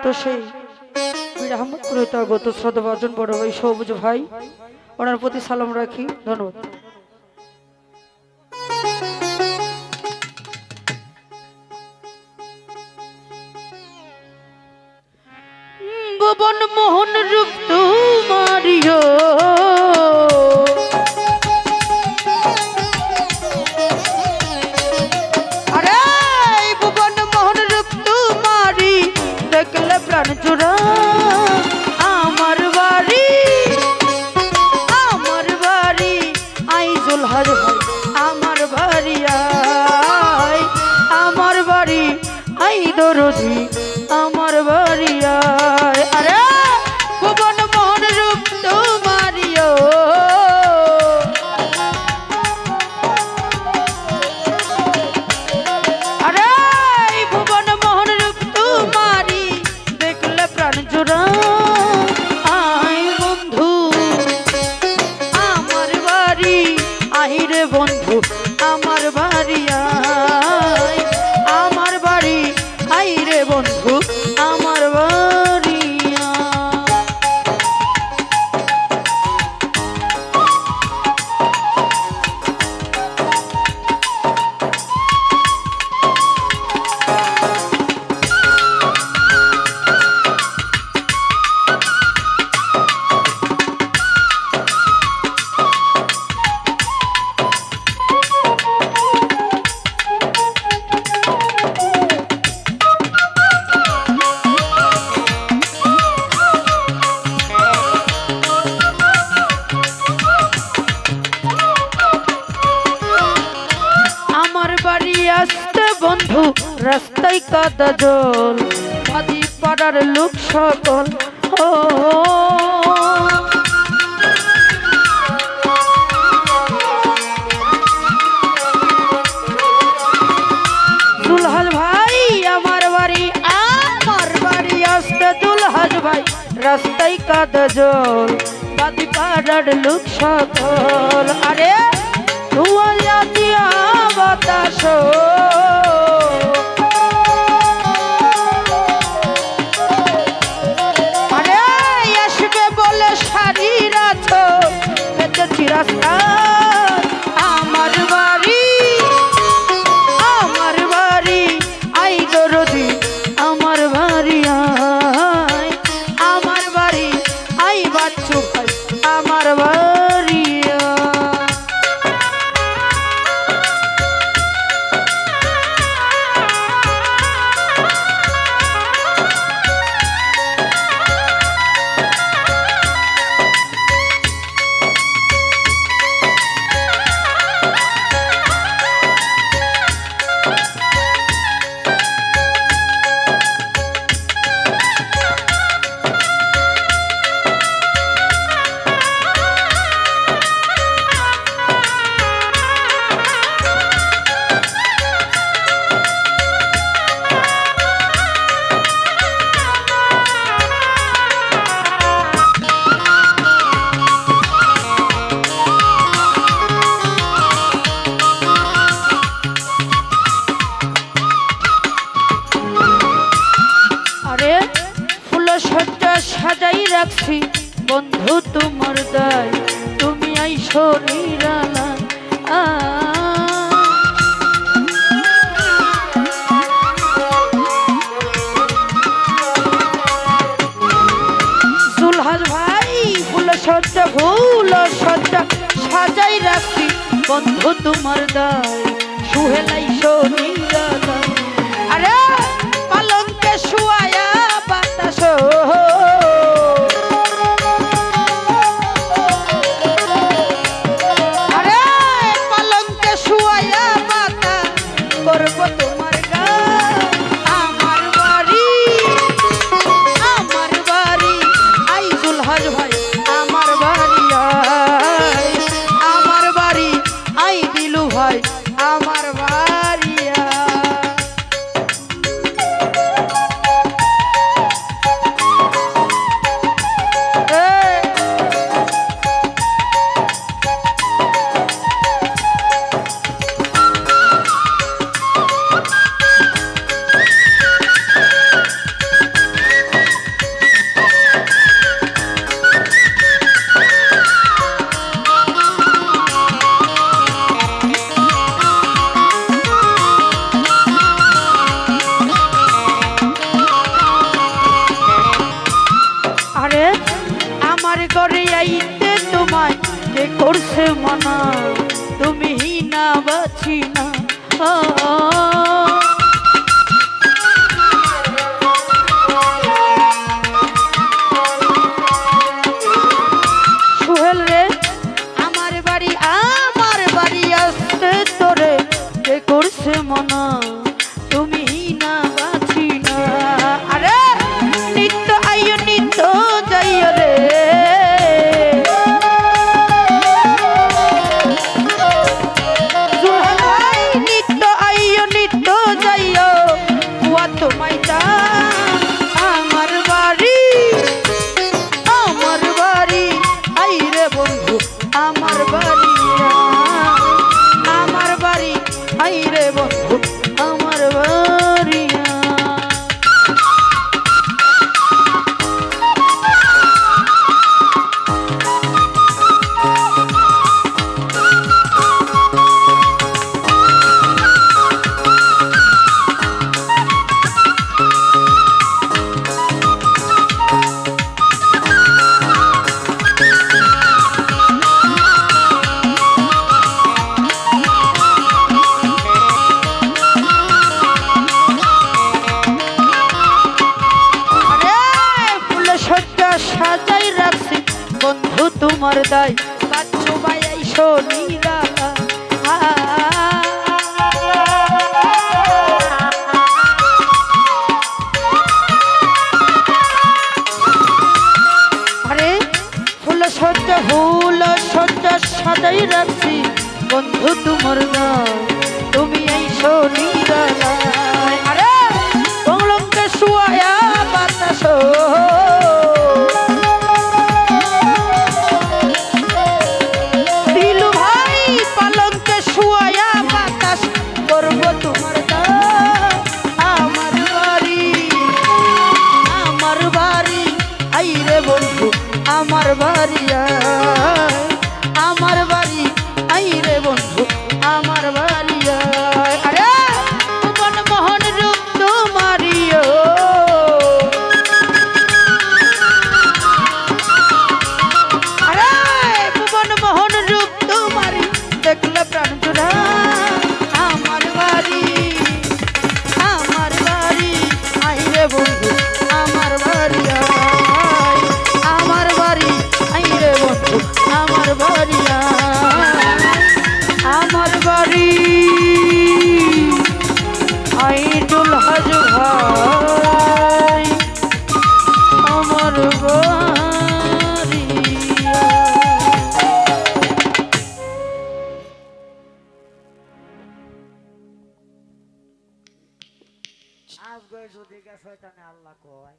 তো সেই বীর আহমদপুর হইতে আগত শ্রদ্ধাভাজন বড় ভাই সবুজ ভাই, ওনার প্রতি সালাম রাখি। ধন্যবাদ। ভুবন মোহন রূপ তোমারিও, আরে ভুবন মোহন রূপ তোমারি দেখলে প্রাণ জোড়া। আমার বাড়ি আইজুল হাজ ভাই, আমার বাড়ি আমার বাড়ি আই দরদি, আমার বাড়ি আরে ভুবন মোহন রূপ তোমারিও, আরে ভুবন মোহন রূপ তোমারি দেখলে প্রাণ জোড়া। আই বন্ধু আমার বাড়ি, আহিরে বন্ধু আমার বাড়ি আমার বাড়ি আইরে বন্ধু আমার বাড়ি। আসতে বন্ধু রাস্তায় কাদা জল, আদি পাড়ার লোক সকল ও দুলহাজ ভাই আমার বাড়ি আসতে দুলহাজ ভাই রাস্তায় কাদা জল, আদি পাড়ার লোক সকল। আরে ধোঁয়া দিয়া বাতাস আরে আসবে বলে শাড়ির আছো বেঁচেছি রাস্তা। আমার বাড়ি আই দরদি, আমার বাড়ি আমার বাড়ি আই বাচ্চু ভাই আমার বাড়ি। সাজাই রাখছি বন্ধু তোমার দায়, তুমি আইসো নিরালা দুলহাজ ভাই ফুল সজ্জা সাজাই রাখছি বন্ধু তোমার দায়, সুহেলাইসো নিরালা। আরে পালঙ্কে শুয়ায়া বাতাস করছে মানা তুমি না বাছি না সোহেল রে আমার বাড়ি আসছে তোরে কে করছে মানা তুমি না বাছি না আরে নিত্য আইয় নিত্য যাইয় রে সোহেল ভাই নিত্য আইয় নিত্য যাইয় বুয়া তোমায় যা আমার বাড়ি আইরে বন্ধু আমার বাড়ি আইরে বন্ধু আমার বাড়ি সাজাই রাখছি বন্ধু তোমার দায় বাচ্চু ভাই আইসো নিরালা আরে ফুল সজ্জা সাজাই রাখছি বন্ধু তোমার দায় তুমি আইসো নিরালা আরে কলঙ্কে শুয়ায়া বাতাস আমার বাড়ি আইরে বন্ধু আমার বাড়ি আরে ভুবন মোহন রূপ তোমারিও আরে ভুবন মোহন রূপ তোমারি দেখলে প্রাণ জোড়া আমার বাড়ি আইরে বন্ধু আমার বাড়ি আমার বাড়ি আইডুল হাজ ভাই আমার বাড়ি আজকে যদি শয়তানে আল্লাহ কয়